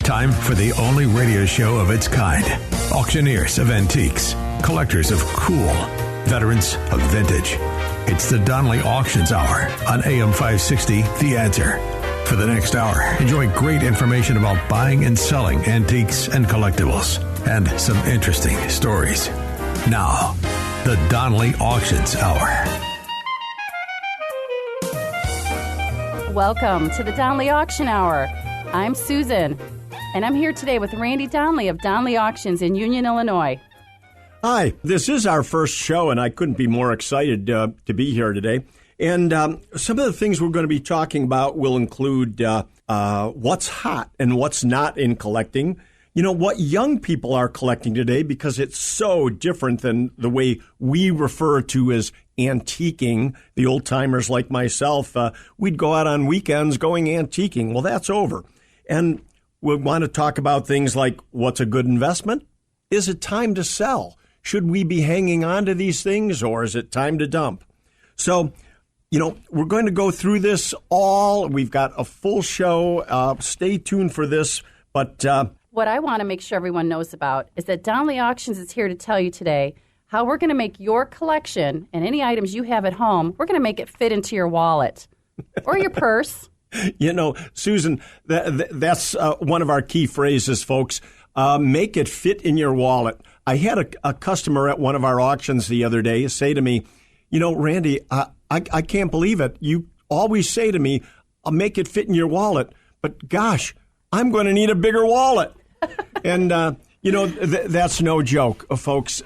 Time for the only radio show of its kind. Auctioneers of antiques, collectors of cool, veterans of vintage. It's the Donley Auctions Hour on AM 560, The Answer. For the next hour, enjoy great information about buying and selling antiques and collectibles, and some interesting stories. Now, the Donley Auctions Hour. Welcome to the Donley Auction Hour. I'm Susan, and I'm here today with Randy Donley of Donley Auctions in Union, Illinois. Hi, this is our first show, and I couldn't be more excited to be here today. And some of the things we're going to be talking about will include what's hot and what's not in collecting. You know, what young people are collecting today, because it's so different than the way we refer to as antiquing. The old-timers like myself, we'd go out on weekends going antiquing. Well, that's over. And we want to talk about things like, what's a good investment? Is it time to sell? Should we be hanging on to these things, or is it time to dump? So, you know, we're going to go through this all. We've got a full show. Stay tuned for this. But what I want to make sure everyone knows about is that Donley Auctions is here to tell you today how we're going to make your collection and any items you have at home, we're going to make it fit into your wallet or your purse. You know, Susan, that's one of our key phrases, folks. Make it fit in your wallet. I had a customer at one of our auctions the other day say to me, you know, Randy, I can't believe it. You always say to me, I'll make it fit in your wallet. But gosh, I'm going to need a bigger wallet. And, you know, that's no joke, folks.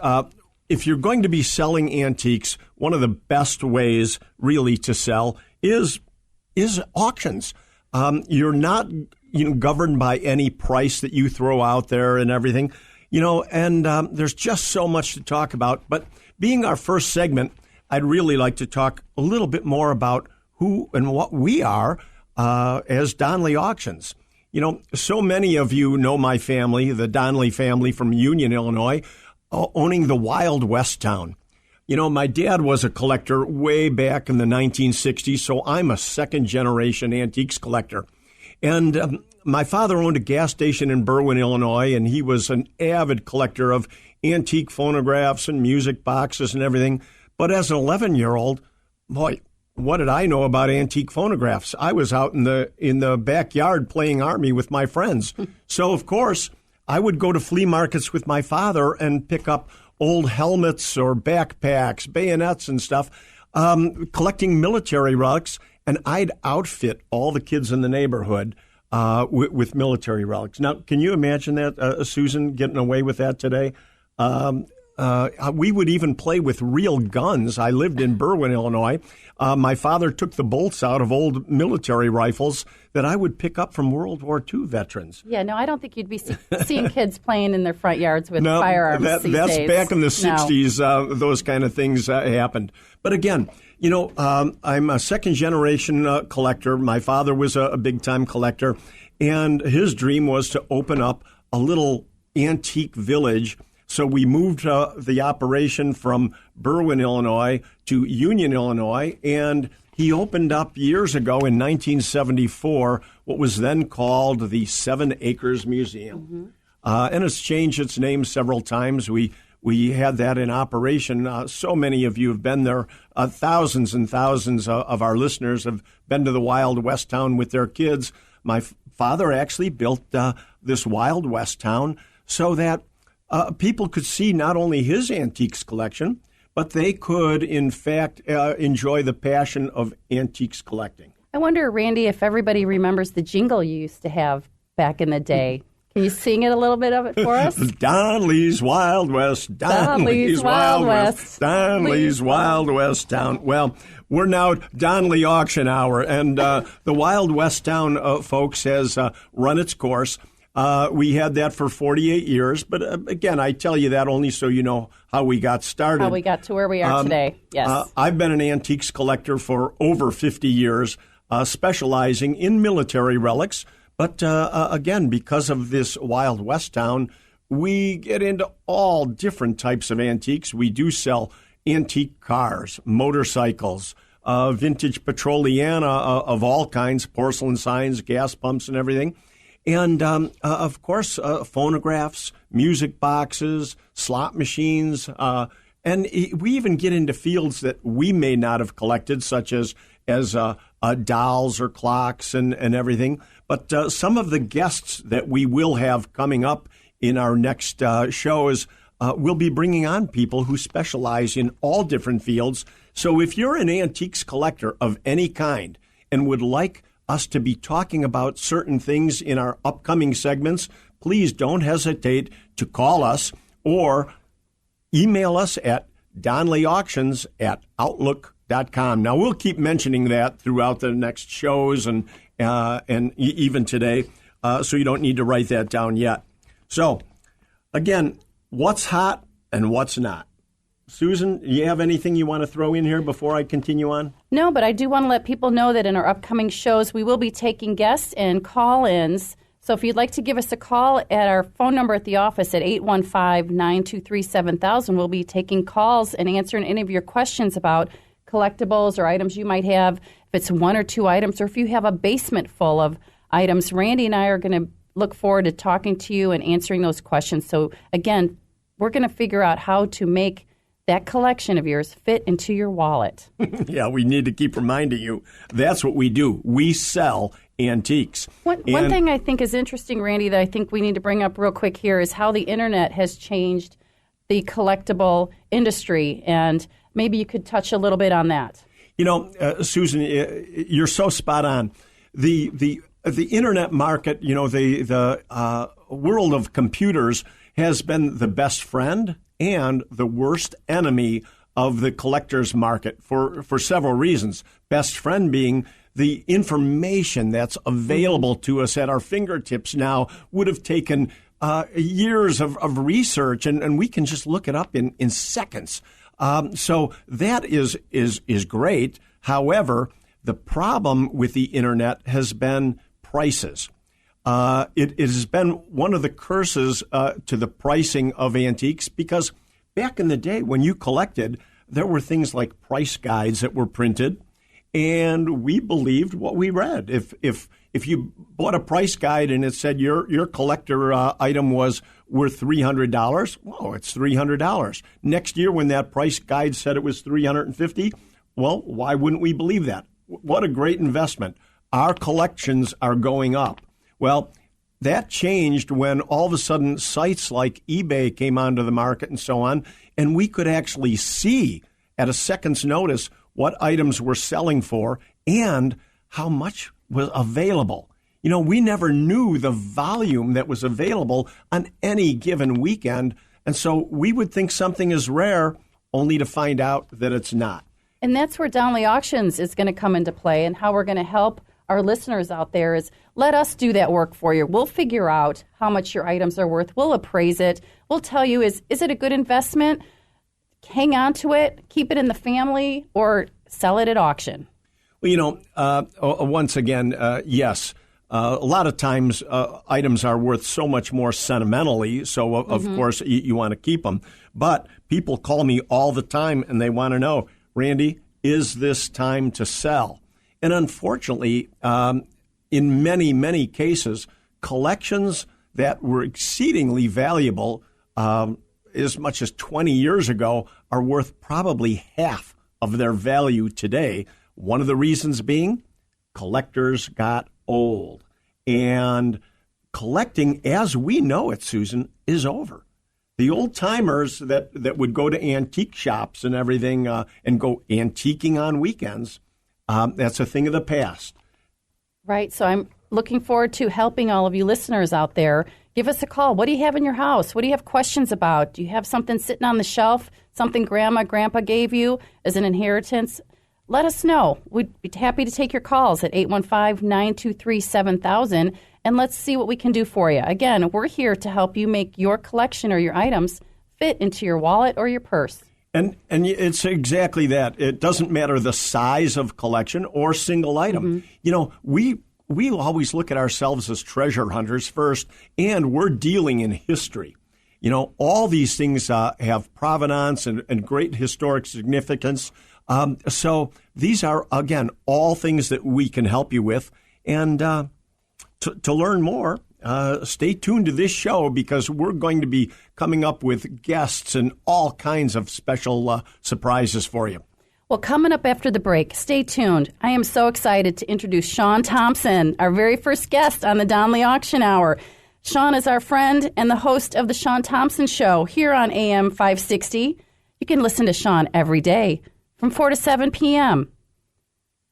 If you're going to be selling antiques, one of the best ways really to sell is auctions. You're not governed by any price that you throw out there and everything. You know, and there's just so much to talk about. But being our first segment, I'd really like to talk a little bit more about who and what we are as Donley Auctions. You know, so many of you know my family, the Donley family from Union, Illinois, owning the Wild West town. You know, my dad was a collector way back in the 1960s, so I'm a second-generation antiques collector. And my father owned a gas station in Berwyn, Illinois, and he was an avid collector of antique phonographs and music boxes and everything. But as an 11-year-old, boy, what did I know about antique phonographs? I was out in the backyard playing Army with my friends. So, of course, I would go to flea markets with my father and pick up old helmets or backpacks, bayonets and stuff, collecting military relics. And I'd outfit all the kids in the neighborhood with military relics. Now, can you imagine that, Susan, getting away with that today? We would even play with real guns. I lived in Berwyn, Illinois. My father took the bolts out of old military rifles that I would pick up from World War II veterans. Yeah, no, I don't think you'd be seeing kids playing in their front yards with firearms these that's days. Back in the 60s, those kind of things happened. But again, you know, I'm a second-generation collector. My father was a big-time collector, and his dream was to open up a little antique village. So we moved the operation from Berwyn, Illinois to Union, Illinois, and he opened up years ago in 1974 what was then called the 7 Acres Museum. Mm-hmm. And it's changed its name several times. We had that in operation. So many of you have been there. Thousands and thousands of our listeners have been to the Wild West town with their kids. My father actually built this Wild West town so that people could see not only his antiques collection, but they could, in fact, enjoy the passion of antiques collecting. I wonder, Randy, if everybody remembers the jingle you used to have back in the day. Can you sing it a little bit of it for us? Donley's Wild West, Donley's Wild West, Donley's Wild West town. Well, we're now Donley Auction Hour, and the Wild West town, folks, has run its course. We had that for 48 years. But again, I tell you that only so you know how we got started. How we got to where we are today, yes. I've been an antiques collector for over 50 years, specializing in military relics. But again, because of this Wild West town, we get into all different types of antiques. We do sell antique cars, motorcycles, vintage Petroliana of all kinds, porcelain signs, gas pumps, and everything. And, of course, phonographs, music boxes, slot machines, and we even get into fields that we may not have collected, such as dolls or clocks and everything. But some of the guests that we will have coming up in our next shows, we'll be bringing on people who specialize in all different fields. So if you're an antiques collector of any kind and would like us to be talking about certain things in our upcoming segments, please don't hesitate to call us or email us at donleyauctions@outlook.com. Now, we'll keep mentioning that throughout the next shows and even today, so you don't need to write that down yet. So, again, what's hot and what's not? Susan, do you have anything you want to throw in here before I continue on? No, but I do want to let people know that in our upcoming shows, we will be taking guests and call-ins. So if you'd like to give us a call at our phone number at the office at 815-923-7000, we'll be taking calls and answering any of your questions about collectibles or items you might have. If it's one or two items, or if you have a basement full of items, Randy and I are going to look forward to talking to you and answering those questions. So again, we're going to figure out how to make that collection of yours fit into your wallet. Yeah, we need to keep reminding you. That's what we do. We sell antiques. One thing I think is interesting, Randy, that I think we need to bring up real quick here is how the Internet has changed the collectible industry, and maybe you could touch a little bit on that. You know, Susan, you're so spot on. The Internet market, you know, the world of computers has been the best friend and the worst enemy of the collector's market for several reasons. Best friend being the information that's available to us at our fingertips now would have taken years of research, and we can just look it up in seconds. So that is great. However, the problem with the Internet has been prices. It has been one of the curses to the pricing of antiques, because back in the day when you collected, there were things like price guides that were printed, and we believed what we read. If you bought a price guide and it said your collector item was worth $300, well, it's $300. Next year, when that price guide said it was $350, well, why wouldn't we believe that? What a great investment. Our collections are going up. Well, that changed when all of a sudden sites like eBay came onto the market and so on, and we could actually see at a second's notice what items were selling for and how much was available. You know, we never knew the volume that was available on any given weekend, and so we would think something is rare only to find out that it's not. And that's where Donley Auctions is going to come into play, and how we're going to help our listeners out there is let us do that work for you. We'll figure out how much your items are worth. We'll appraise it. We'll tell you, is it a good investment? Hang on to it, keep it in the family, or sell it at auction. Well, you know, once again, yes, a lot of times items are worth so much more sentimentally, so of course you want to keep them. But people call me all the time and they want to know, Randy, is this time to sell? And unfortunately, in many, many cases, collections that were exceedingly valuable as much as 20 years ago are worth probably half of their value today. One of the reasons being collectors got old. And collecting, as we know it, Susan, is over. The old-timers that would go to antique shops and everything and go antiquing on weekends, that's a thing of the past. Right. So I'm looking forward to helping all of you listeners out there. Give us a call. What do you have in your house? What do you have questions about? Do you have something sitting on the shelf, something grandpa gave you as an inheritance? Let us know. We'd be happy to take your calls at 815-923-7000, and let's see what we can do for you. Again, we're here to help you make your collection or your items fit into your wallet or your purse. And it's exactly that. It doesn't matter the size of collection or single item. Mm-hmm. You know, we always look at ourselves as treasure hunters first, and we're dealing in history. You know, all these things have provenance and great historic significance. So these are, again, all things that we can help you with. And to learn more, stay tuned to this show because we're going to be coming up with guests and all kinds of special surprises for you. Well, coming up after the break, stay tuned. I am so excited to introduce Sean Thompson, our very first guest on the Donley Auction Hour. Sean is our friend and the host of the Sean Thompson Show here on AM 560. You can listen to Sean every day from 4 to 7 p.m.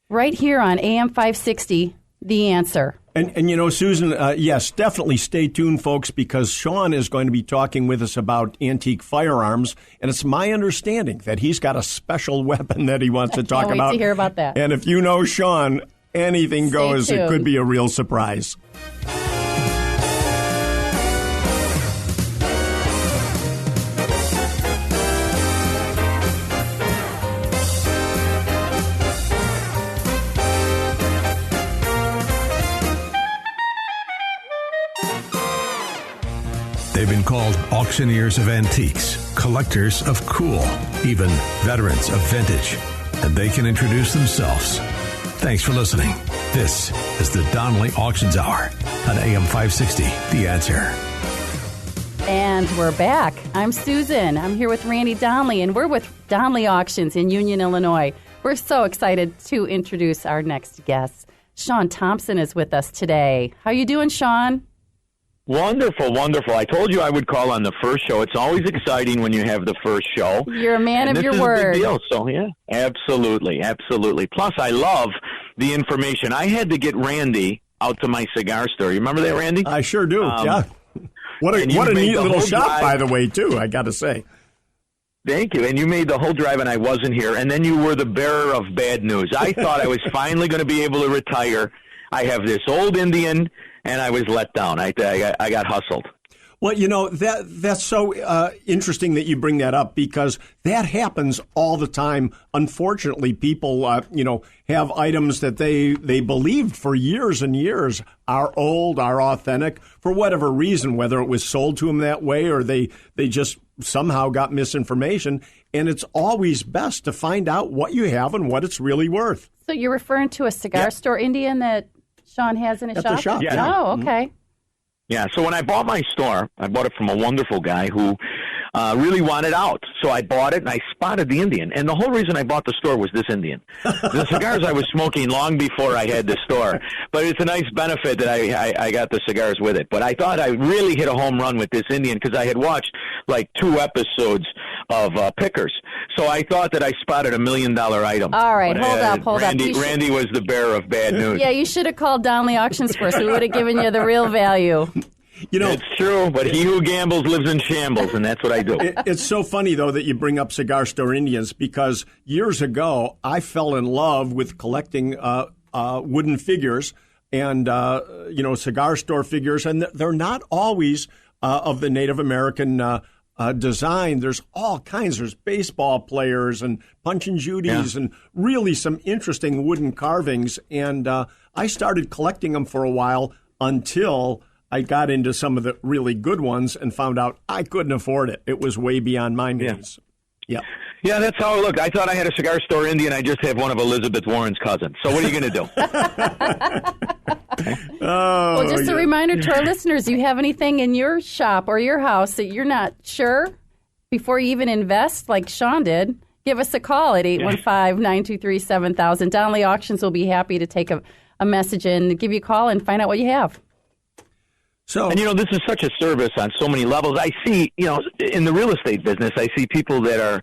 right here on AM 560, The Answer. And you know, Susan, yes, definitely stay tuned, folks, because Sean is going to be talking with us about antique firearms, and it's my understanding that he's got a special weapon that he wants to talk about. I can't wait to hear about that. And if you know Sean, anything goes. Stay tuned. It could be a real surprise. They've been called auctioneers of antiques, collectors of cool, even veterans of vintage. And they can introduce themselves. Thanks for listening. This is the Donley Auctions Hour on AM 560, The Answer. And we're back. I'm Susan. I'm here with Randy Donley, and we're with Donley Auctions in Union, Illinois. We're so excited to introduce our next guest. Sean Thompson is with us today. How you doing, Sean? Wonderful, wonderful. I told you I would call on the first show. It's always exciting when you have the first show. You're a man of your word. This is a big deal. So, yeah, absolutely, absolutely. Plus, I love the information. I had to get Randy out to my cigar store. You remember that, Randy? I sure do, yeah. What a neat little shop, by the way, too, I got to say. Thank you. And you made the whole drive, and I wasn't here. And then you were the bearer of bad news. I thought I was finally going to be able to retire. I have this old Indian, and I was let down. I got hustled. Well, you know, that's so interesting that you bring that up because that happens all the time. Unfortunately, people, have items that they believed for years and years are old, are authentic, for whatever reason, whether it was sold to them that way or they just somehow got misinformation. And it's always best to find out what you have and what it's really worth. So you're referring to a cigar store Indian that Sean has in his At shop? the shop, yeah. Oh, okay. Yeah, so when I bought my store, I bought it from a wonderful guy who really wanted out. So I bought it, and I spotted the Indian. And the whole reason I bought the store was this Indian. The cigars I was smoking long before I had the store. But it's a nice benefit that I got the cigars with it. But I thought I really hit a home run with this Indian because I had watched like 2 episodes of Pickers. So I thought that I spotted $1 million item. All right, hold up. Randy was the bearer of bad news. Yeah, you should have called Donley Auctions first. We would have given you the real value. You know, it's true, but he who gambles lives in shambles, and that's what I do. It's so funny, though, that you bring up cigar store Indians because years ago I fell in love with collecting wooden figures and, cigar store figures, and they're not always of the Native American design. There's all kinds. There's baseball players and Punch and Judy's and really some interesting wooden carvings. And I started collecting them for a while until I got into some of the really good ones and found out I couldn't afford it. It was way beyond my means. Yeah. Yeah, that's how it looked. I thought I had a cigar store Indian. I just have one of Elizabeth Warren's cousins. So what are you going to do? Well, just a reminder to our listeners, you have anything in your shop or your house that you're not sure before you even invest, like Sean did, give us a call at 815-923-7000. Donley Auctions will be happy to take a message and give you a call and find out what you have. So, and, this is such a service on so many levels. I see, in the real estate business, I see people that are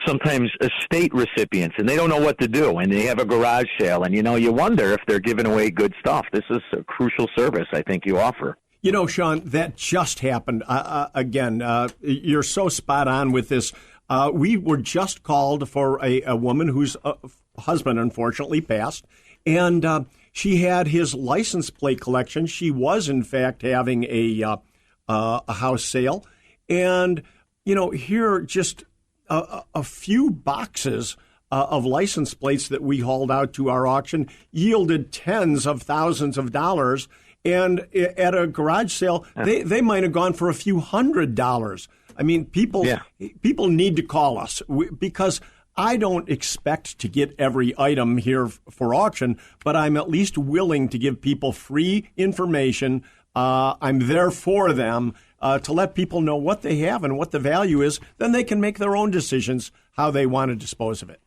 sometimes estate recipients, and they don't know what to do, and they have a garage sale, and, you wonder if they're giving away good stuff. This is a crucial service I think you offer. Sean, that just happened. Again, you're so spot on with this. We were just called for a woman whose husband unfortunately passed, and she had his license plate collection. She was, in fact, having a house sale. And, here just a few boxes of license plates that we hauled out to our auction yielded tens of thousands of dollars. And at a garage sale, they might have gone for a few $100. I mean, people need to call us because I don't expect to get every item here for auction, but I'm at least willing to give people free information I'm there for them to let people know what they have and what the value is. Then they can make their own decisions how they want to dispose of it.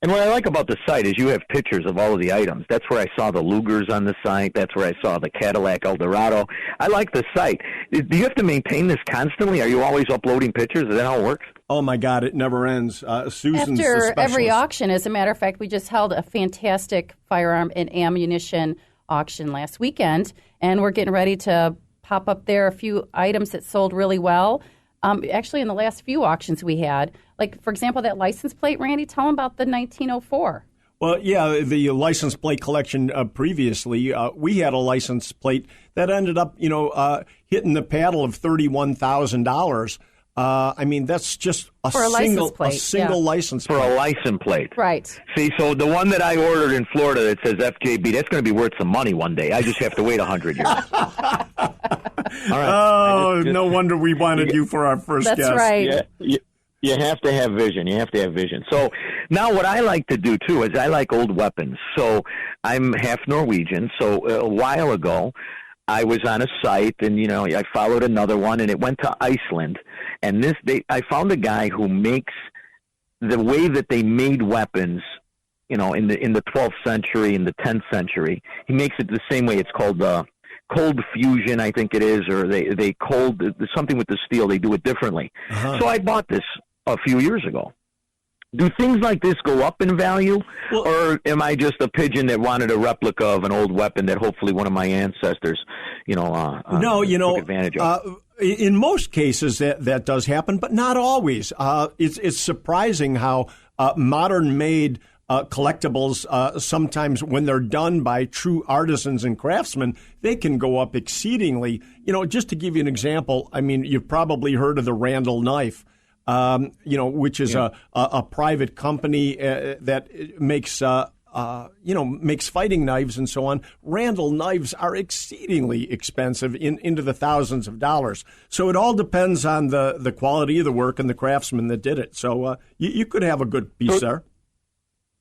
And what I like about the site is you have pictures of all of the items. That's where I saw the Lugers on the site. That's where I saw the Cadillac Eldorado. I like the site. Do you have to maintain this constantly? Are you always uploading pictures? Is that how it works? Oh, my God, it never ends. Susan's the After specialist. every auction, as a matter of fact, we just held a fantastic firearm and ammunition auction last weekend, and we're getting ready to pop up there a few items that sold really well. Actually, in the last few auctions we had, like, for example, that license plate, Randy, tell them about the 1904. Well, yeah, the license plate collection previously, we had a license plate that ended up, hitting the paddle of $31,000. I mean, that's just a single license plate. For a license plate. Right. See, so the one that I ordered in Florida that says FJB, that's going to be worth some money one day. I just have to wait 100 years. All right. No wonder we wanted you for our first guest. That's right. Yeah, you have to have vision. You have to have vision. So now what I like to do, too, is I like old weapons. So I'm half Norwegian. So a while ago, I was on a site, and, I followed another one, and it went to Iceland. And I found a guy who makes the way that they made weapons, in the 12th century, in the 10th century. He makes it the same way. It's called cold fusion, I think it is, or they cold something with the steel. They do it differently. Uh-huh. So I bought this a few years ago. Do things like this go up in value, or am I just a pigeon that wanted a replica of an old weapon that hopefully one of my ancestors, took advantage of? In most cases, that does happen, but not always. It's surprising how modern-made collectibles, sometimes when they're done by true artisans and craftsmen, they can go up exceedingly. Just to give you an example, I mean, you've probably heard of the Randall knife. Which is a private company that makes makes fighting knives and so on. Randall knives are exceedingly expensive, into the thousands of dollars. So it all depends on the quality of the work and the craftsman that did it. So you could have a good piece there.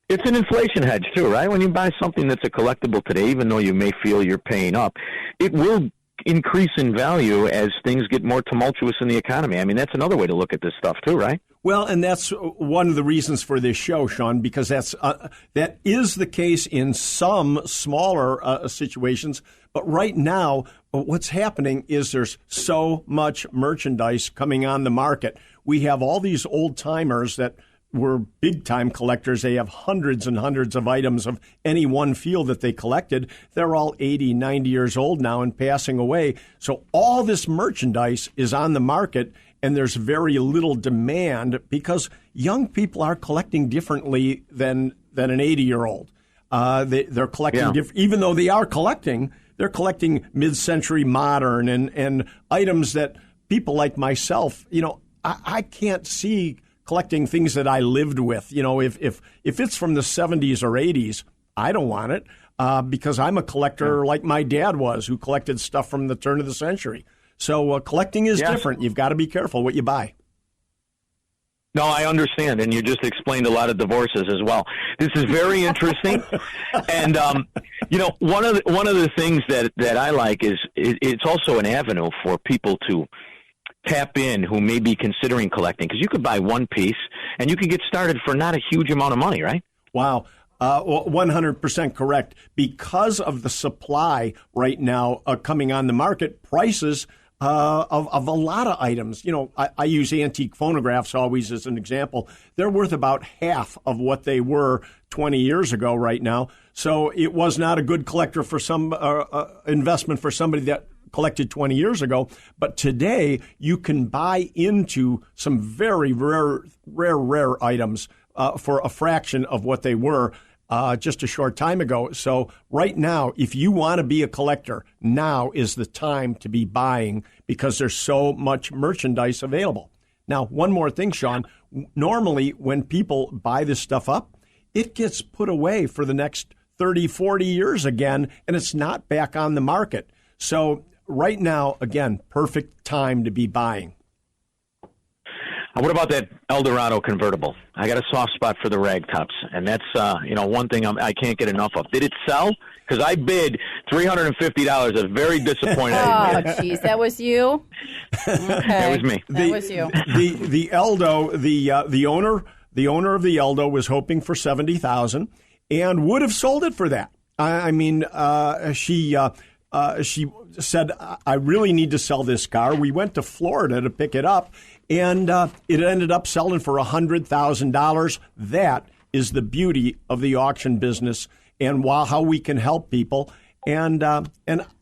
It's an inflation hedge too, right? When you buy something that's a collectible today, even though you may feel you're paying up, it will increase in value as things get more tumultuous in the economy. I mean, that's another way to look at this stuff too, right? Well, and that's one of the reasons for this show, Sean, because that is the case in some smaller situations. But right now, what's happening is there's so much merchandise coming on the market. We have all these old timers that were big-time collectors. They have hundreds and hundreds of items of any one field that they collected. They're all 80, 90 years old now and passing away. So all this merchandise is on the market, and there's very little demand because young people are collecting differently than an 80-year-old. They're collecting even though they are collecting, they're collecting mid-century modern and items that people like myself, I can't see collecting things that I lived with. If it's from the 70s or 80s, I don't want it because I'm a collector like my dad was, who collected stuff from the turn of the century. So collecting is different. You've got to be careful what you buy. No, I understand, and you just explained a lot of divorces as well. This is very interesting, and one of the things that I like is it's also an avenue for people to tap in who may be considering collecting, because you could buy one piece and you can get started for not a huge amount of money, right? Wow. 100% correct. Because of the supply right now coming on the market, prices of a lot of items. I use antique phonographs always as an example. They're worth about half of what they were 20 years ago right now. So it was not a good collector for some investment for somebody that collected 20 years ago. But today you can buy into some very rare items for a fraction of what they were just a short time ago. So right now, if you want to be a collector, now is the time to be buying because there's so much merchandise available. Now, one more thing, Sean. Normally, when people buy this stuff up, it gets put away for the next 30, 40 years again, and it's not back on the market. So right now, again, perfect time to be buying. What about that Eldorado convertible? I got a soft spot for the ragtops, and that's one thing I can't get enough of. Did it sell? Because I bid $350. I was very disappointed. Oh, jeez, that was you. Okay. That was me. That was you. The Eldo, the owner of the Eldo was hoping for $70,000 and would have sold it for that. She said, I really need to sell this car. We went to Florida to pick it up, and it ended up selling for $100,000. That is the beauty of the auction business and how we can help people. And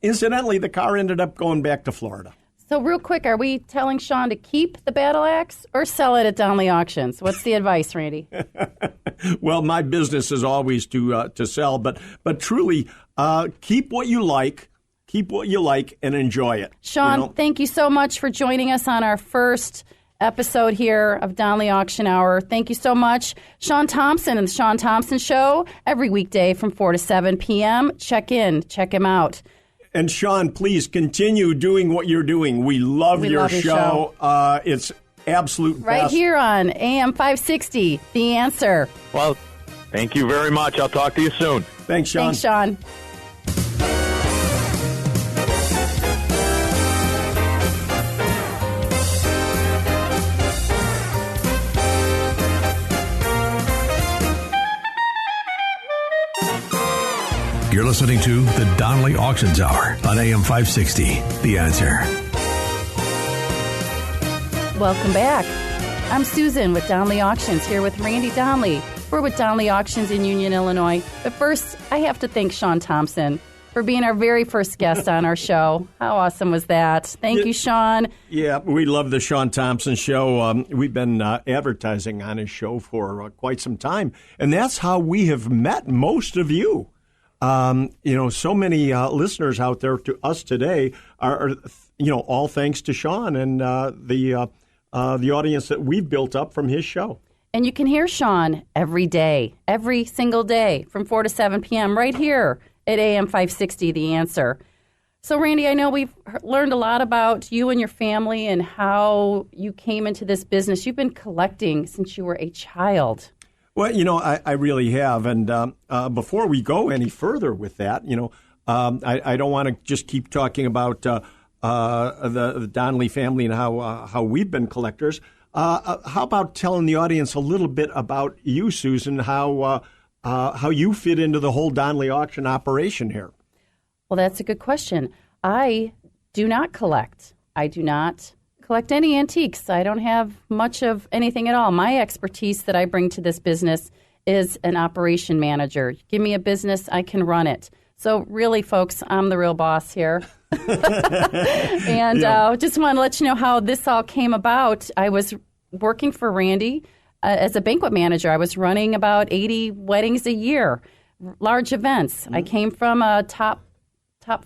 incidentally, the car ended up going back to Florida. So real quick, are we telling Sean to keep the battle axe or sell it at Donley Auctions? What's the advice, Randy? Well, my business is always to sell, but truly keep what you like. Keep what you like and enjoy it. Sean, thank you so much for joining us on our first episode here of Donley Auction Hour. Thank you so much. Sean Thompson and the Sean Thompson Show every weekday from 4 to 7 p.m. Check him out. And Sean, please continue doing what you're doing. We love your show. It's absolute best. Right here on AM 560, The Answer. Well, thank you very much. I'll talk to you soon. Thanks, Sean. Thanks, Sean. You're listening to the Donley Auctions Hour on AM 560. The Answer. Welcome back. I'm Susan with Donley Auctions here with Randy Donley. We're with Donley Auctions in Union, Illinois. But first, I have to thank Sean Thompson for being our very first guest on our show. How awesome was that? Thank you, Sean. Yeah, we love the Sean Thompson Show. We've been advertising on his show for quite some time. And that's how we have met most of you. So many listeners out there to us today are all thanks to Sean and the audience that we've built up from his show. And you can hear Sean every day, every single day from 4 to 7 p.m. right here at AM 560, The Answer. So, Randy, I know we've learned a lot about you and your family and how you came into this business. You've been collecting since you were a child. Well, I really have. And before we go any further with that, I don't want to just keep talking about the Donley family and how we've been collectors. How about telling the audience a little bit about you, Susan, how you fit into the whole Donley auction operation here? Well, that's a good question. I do not collect. I do not collect any antiques. I don't have much of anything at all. My expertise that I bring to this business is an operation manager. Give me a business, I can run it. So really, folks, I'm the real boss here. And just want to let you know how this all came about. I was working for Randy as a banquet manager. I was running about 80 weddings a year, large events. I came from a top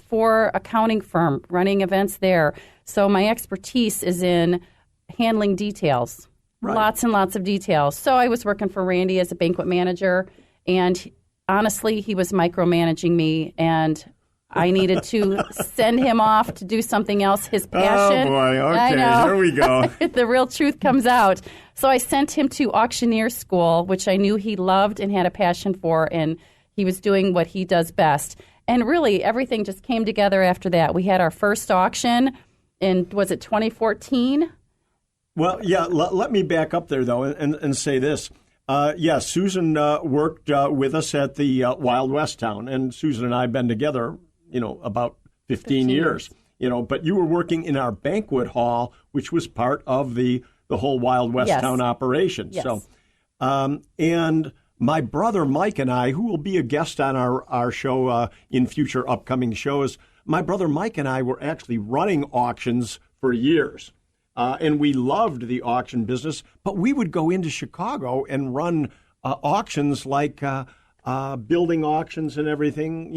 4 accounting firm, running events there. So my expertise is in handling details, lots and lots of details. So I was working for Randy as a banquet manager, and honestly, he was micromanaging me, and I needed to send him off to do something else, his passion. Oh, boy. Okay, I know. Here we go. The real truth comes out. So I sent him to auctioneer school, which I knew he loved and had a passion for, and he was doing what he does best. And really, everything just came together after that. We had our first auction in, was it 2014? Well, yeah, let me back up there, though, and say this. Susan worked with us at the Wild West Town, and Susan and I have been together, about 15 years. But you were working in our banquet hall, which was part of the whole Wild West Town operation. Yes. So, and my brother Mike and I, who will be a guest on our show in future upcoming shows, my brother Mike and I were actually running auctions for years. And we loved the auction business, but we would go into Chicago and run auctions like building auctions and everything.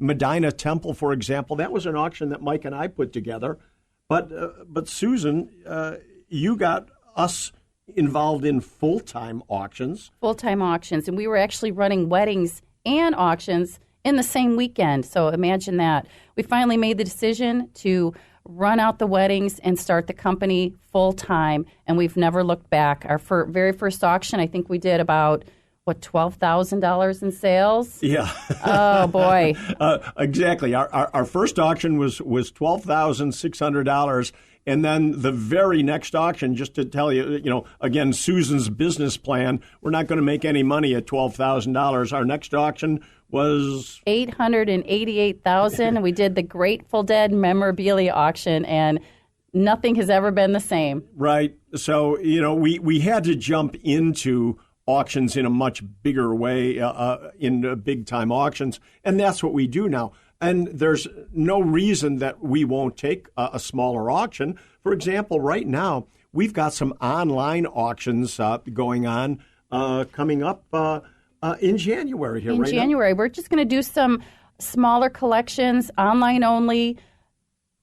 Medina Temple, for example, that was an auction that Mike and I put together. But Susan, you got us involved in full-time auctions. Full-time auctions, and we were actually running weddings and auctions in the same weekend. So imagine that. We finally made the decision to run out the weddings and start the company full time, and we've never looked back. Our very first auction, I think we did about $12,000 in sales? Yeah. Oh, boy. Exactly. Our first auction was $12,600. And then the very next auction, just to tell you, again, Susan's business plan, we're not going to make any money at $12,000. Our next auction was $888,000. We did the Grateful Dead memorabilia auction, and nothing has ever been the same. Right. So, we had to jump into auctions in a much bigger way, in big-time auctions, and that's what we do now. And there's no reason that we won't take a smaller auction. For example, right now, we've got some online auctions going on coming up in January here. In right January. Now. We're just going to do some smaller collections, online only.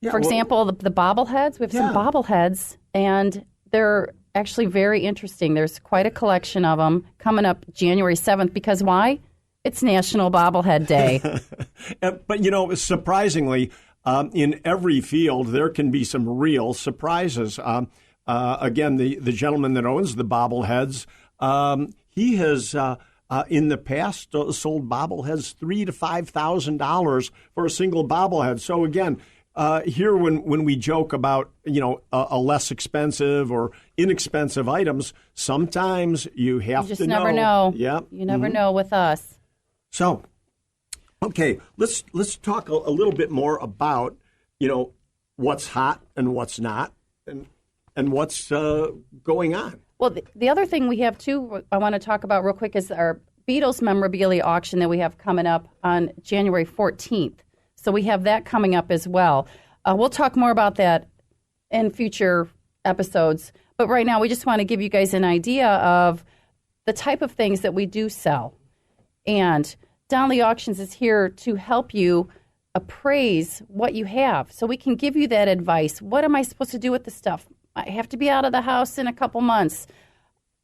Yeah, For example, the bobbleheads. We have some bobbleheads, and they're actually very interesting. There's quite a collection of them coming up January 7th, because why? It's National Bobblehead Day. But, surprisingly, in every field, there can be some real surprises. Again, the gentleman that owns the bobbleheads, he has, in the past, sold bobbleheads $3,000 to $5,000 for a single bobblehead. So, again, here when we joke about, a less expensive or inexpensive items, sometimes you have to know. You just never know. Yeah. You never know with us. So, okay, let's talk a little bit more about, what's hot and what's not and what's going on. Well, the other thing we have, too, I want to talk about real quick is our Beatles memorabilia auction that we have coming up on January 14th. So we have that coming up as well. We'll talk more about that in future episodes. But right now, we just want to give you guys an idea of the type of things that we do sell. And Donley Auctions is here to help you appraise what you have, so we can give you that advice. What am I supposed to do with the stuff? I have to be out of the house in a couple months.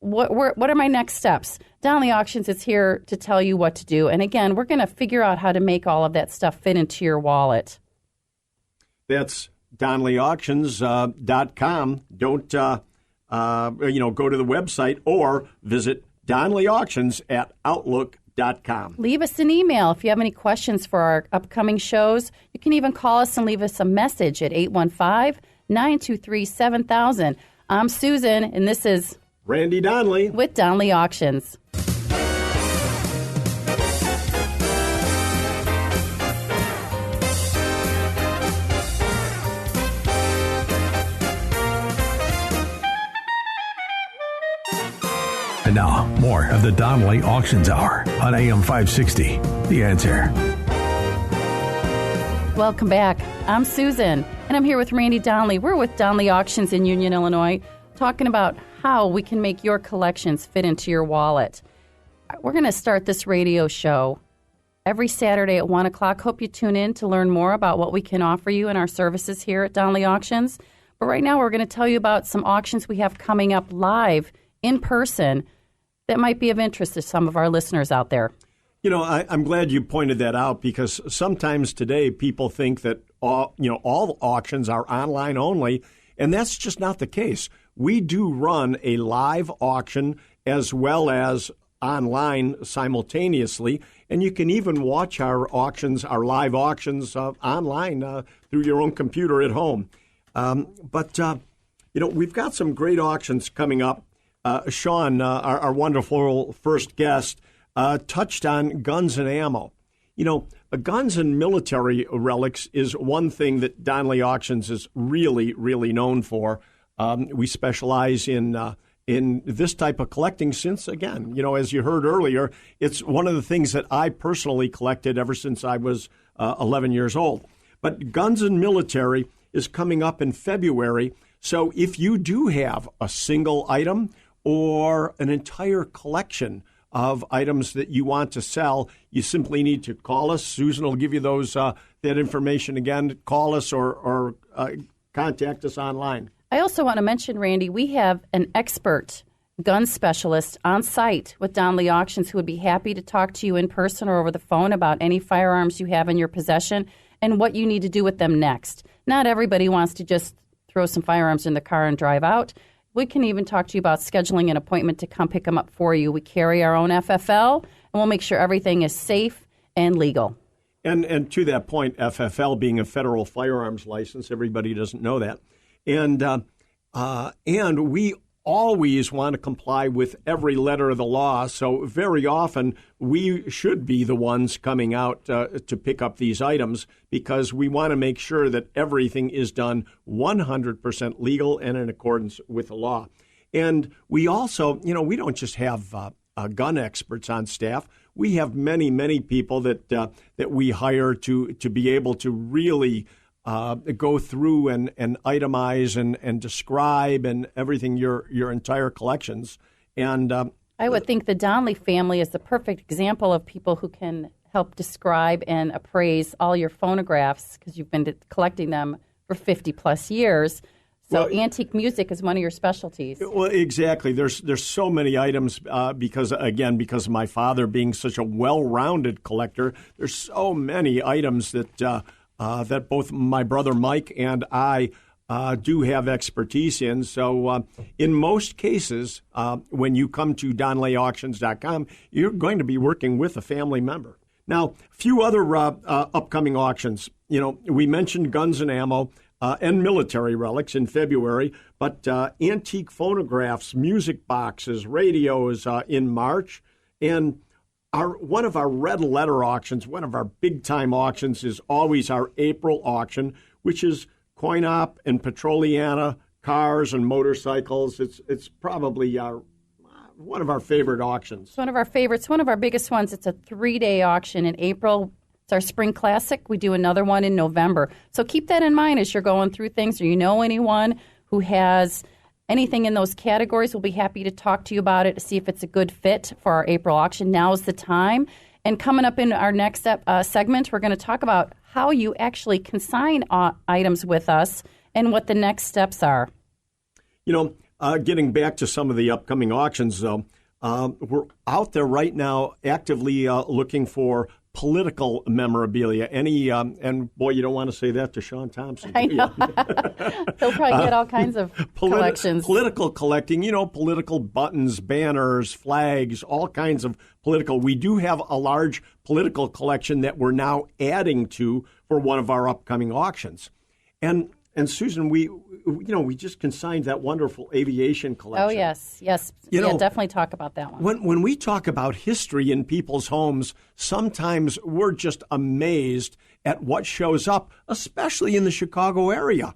What are my next steps? Donley Auctions is here to tell you what to do. And again, we're going to figure out how to make all of that stuff fit into your wallet. That's DonleyAuctions.com. Don't go to the website or visit Donley Auctions at Outlook.com. Leave us an email if you have any questions for our upcoming shows. You can even call us and leave us a message at 815-923-7000. I'm Susan, and this is Randy Donley with Donley Auctions. And now, more of the Donley Auctions Hour on AM 560. The Answer. Welcome back. I'm Susan, and I'm here with Randy Donley. We're with Donley Auctions in Union, Illinois, talking about how we can make your collections fit into your wallet. We're going to start this radio show every Saturday at 1 o'clock. Hope you tune in to learn more about what we can offer you in our services here at Donley Auctions. But right now, we're going to tell you about some auctions we have coming up live in person that might be of interest to some of our listeners out there. I'm glad you pointed that out, because sometimes today people think that all auctions are online only, and that's just not the case. We do run a live auction as well as online simultaneously, and you can even watch our live auctions online through your own computer at home. But we've got some great auctions coming up. Sean, our wonderful first guest, touched on guns and ammo. Guns and military relics is one thing that Donley Auctions is really, really known for. We specialize in this type of collecting since, again, as you heard earlier, it's one of the things that I personally collected ever since I was 11 years old. But guns and military is coming up in February. So if you do have a single item or an entire collection of items that you want to sell, you simply need to call us. Susan will give you that information again. Call us or contact us online. I also want to mention, Randy, we have an expert gun specialist on site with Donley Auctions who would be happy to talk to you in person or over the phone about any firearms you have in your possession and what you need to do with them next. not everybody wants to just throw some firearms in the car and drive out. We can even talk to you about scheduling an appointment to come pick them up for you. We carry our own FFL, and we'll make sure everything is safe and legal. And to that point, FFL being a federal firearms license, everybody doesn't know that. And we always want to comply with every letter of the law. So very often we should be the ones coming out to pick up these items because we want to make sure that everything is done 100% legal and in accordance with the law. And we also, we don't just have gun experts on staff. We have many, many people that we hire to be able to really go through and itemize and describe and everything, your entire collections. And I would think the Donley family is the perfect example of people who can help describe and appraise all your phonographs because you've been collecting them for 50 plus years. So antique music is one of your specialties. Well, exactly. There's so many items because of my father being such a well-rounded collector. There's so many items that both my brother Mike and I do have expertise in. So in most cases, when you come to DonleyAuctions.com, you're going to be working with a family member. Now, a few other upcoming auctions. We mentioned guns and ammo. And military relics in February, but antique phonographs, music boxes, radios in March. And one of our red letter auctions, one of our big-time auctions is always our April auction, which is coin-op and Petroliana, cars and motorcycles. It's probably one of our favorite auctions. It's one of our favorites, one of our biggest ones. It's a 3-day auction in April. It's our spring classic. We do another one in November. So keep that in mind as you're going through things, or you know anyone who has anything in those categories. We'll be happy to talk to you about it to see if it's a good fit for our April auction. Now's the time. And coming up in our next segment, we're going to talk about how you actually consign items with us and what the next steps are. Getting back to some of the upcoming auctions, though, we're out there right now actively looking for political memorabilia. And boy, you don't want to say that to Sean Thompson. I know. He'll probably get all kinds of collections. Political collecting, political buttons, banners, flags, all kinds of political. We do have a large political collection that we're now adding to for one of our upcoming auctions. And Susan, we just consigned that wonderful aviation collection. Oh, yes. Definitely talk about that one. When we talk about history in people's homes, sometimes we're just amazed at what shows up, especially in the Chicago area.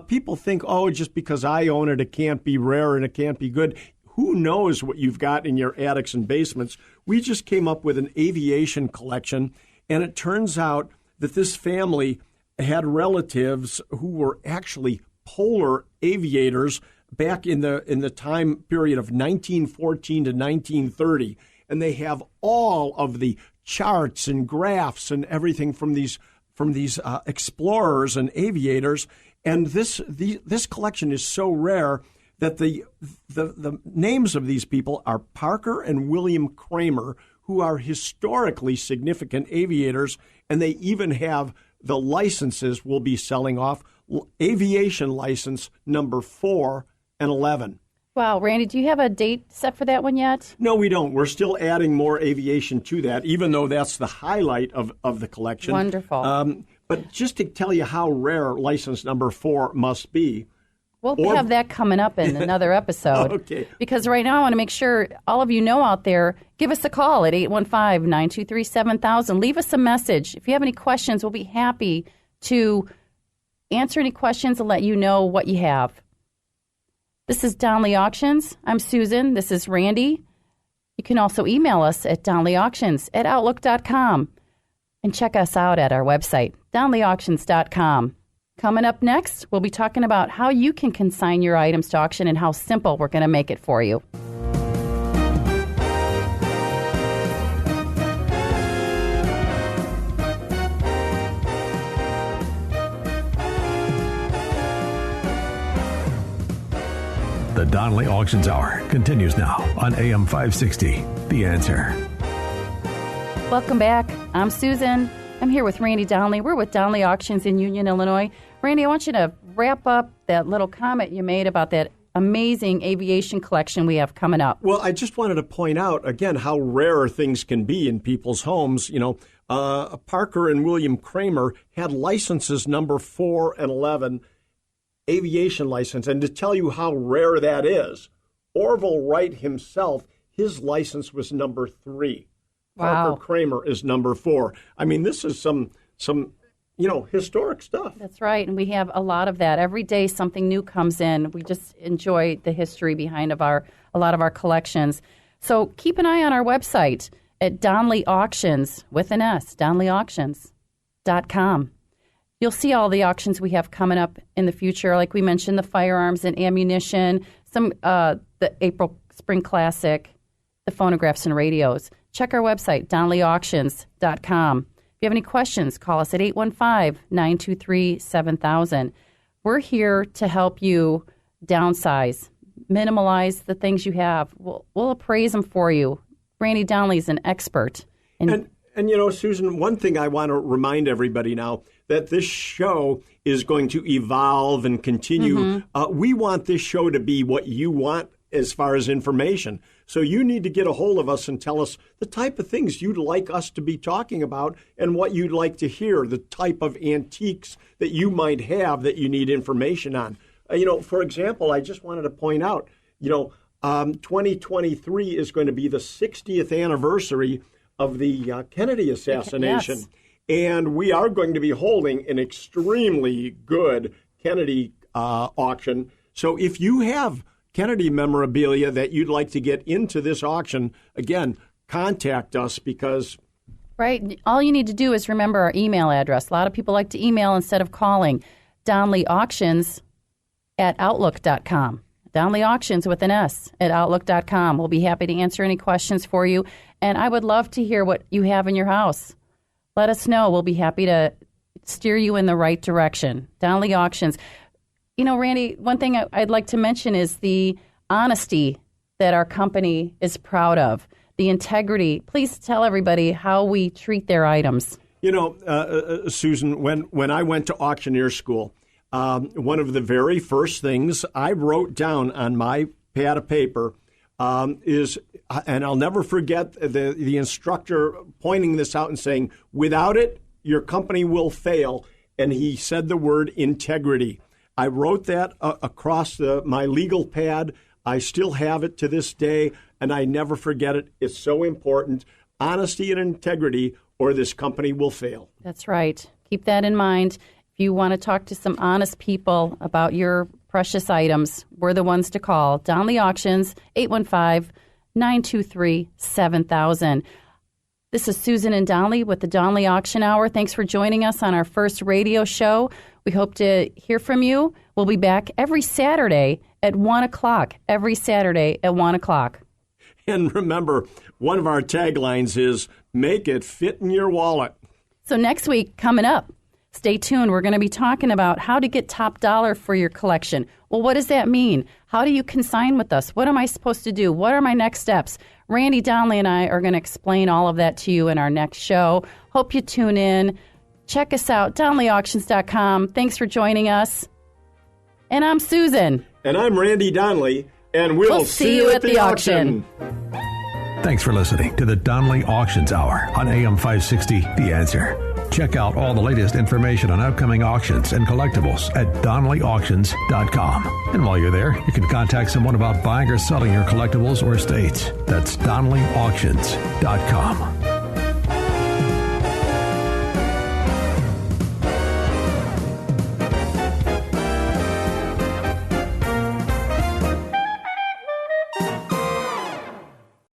People think, just because I own it, it can't be rare and it can't be good. Who knows what you've got in your attics and basements? We just came up with an aviation collection, and it turns out that this family had relatives who were actually polar aviators back in the time period of 1914 to 1930, and they have all of the charts and graphs and everything from these explorers and aviators. And this collection is so rare that the names of these people are Parker and William Kramer, who are historically significant aviators, and they even have the licenses we'll be selling off, aviation license number 4 and 11. Wow, Randy, do you have a date set for that one yet? No, we don't. We're still adding more aviation to that, even though that's the highlight of the collection. Wonderful. But just to tell you how rare license number 4 must be. We'll have that coming up in another episode. Okay. Because right now I want to make sure all of you know out there, give us a call at 815-923-7000. Leave us a message. If you have any questions, we'll be happy to answer any questions and let you know what you have. This is Donley Auctions. I'm Susan. This is Randy. You can also email us at donleyauctions@outlook.com and check us out at our website, donleyauctions.com. Coming up next, we'll be talking about how you can consign your items to auction and how simple we're going to make it for you. The Donley Auctions Hour continues now on AM 560. The Answer. Welcome back. I'm Susan. I'm here with Randy Donley. We're with Donley Auctions in Union, Illinois. Randy, I want you to wrap up that little comment you made about that amazing aviation collection we have coming up. Well, I just wanted to point out, again, how rare things can be in people's homes. You know, Parker and William Kramer had licenses number 4 and 11, aviation license. And to tell you how rare that is, Orville Wright himself, his license was number 3. Wow. Parker Kramer is number 4. I mean, this is some historic stuff. That's right, and we have a lot of that. Every day something new comes in. We just enjoy the history behind a lot of our collections. So keep an eye on our website at Donley Auctions, with an S, DonleyAuctions.com. You'll see all the auctions we have coming up in the future. Like we mentioned, the firearms and ammunition, some the April Spring Classic, the phonographs and radios. Check our website, DonleyAuctions.com. If you have any questions, call us at 815-923-7000. We're here to help you downsize, minimize the things you have. We'll appraise them for you. Randy Donley is an expert. And Susan, one thing I want to remind everybody now, that this show is going to evolve and continue. Mm-hmm. We want this show to be what you want as far as information. So you need to get a hold of us and tell us the type of things you'd like us to be talking about and what you'd like to hear, the type of antiques that you might have that you need information on. For example, I just wanted to point out, 2023 is going to be the 60th anniversary of the Kennedy assassination. Yes. And we are going to be holding an extremely good Kennedy auction. So if you have Kennedy memorabilia that you'd like to get into this auction, again, contact us because... Right. All you need to do is remember our email address. A lot of people like to email instead of calling. DonleyAuctions@outlook.com. Donley Auctions with an S at outlook.com. We'll be happy to answer any questions for you. And I would love to hear what you have in your house. Let us know. We'll be happy to steer you in the right direction. Donley Auctions. Randy, one thing I'd like to mention is the honesty that our company is proud of, the integrity. Please tell everybody how we treat their items. Susan, when I went to auctioneer school, one of the very first things I wrote down on my pad of paper is, and I'll never forget the instructor pointing this out and saying, without it, your company will fail. And he said the word integrity. I wrote that across my legal pad. I still have it to this day, and I never forget it. It's so important. Honesty and integrity, or this company will fail. That's right. Keep that in mind. If you want to talk to some honest people about your precious items, we're the ones to call. Donley Auctions, 815-923-7000. This is Susan and Donley with the Donley Auction Hour. Thanks for joining us on our first radio show. We hope to hear from you. We'll be back every Saturday at 1 o'clock. Every Saturday at 1 o'clock. And remember, one of our taglines is, make it fit in your wallet. So next week, coming up, stay tuned. We're going to be talking about how to get top dollar for your collection. Well, what does that mean? How do you consign with us? What am I supposed to do? What are my next steps? Randy Donley and I are going to explain all of that to you in our next show. Hope you tune in. Check us out, DonleyAuctions.com. Thanks for joining us. And I'm Susan. And I'm Randy Donley. And we'll see you at the auction. Thanks for listening to the Donley Auctions Hour on AM 560, The Answer. Check out all the latest information on upcoming auctions and collectibles at DonleyAuctions.com. And while you're there, you can contact someone about buying or selling your collectibles or estates. That's DonleyAuctions.com.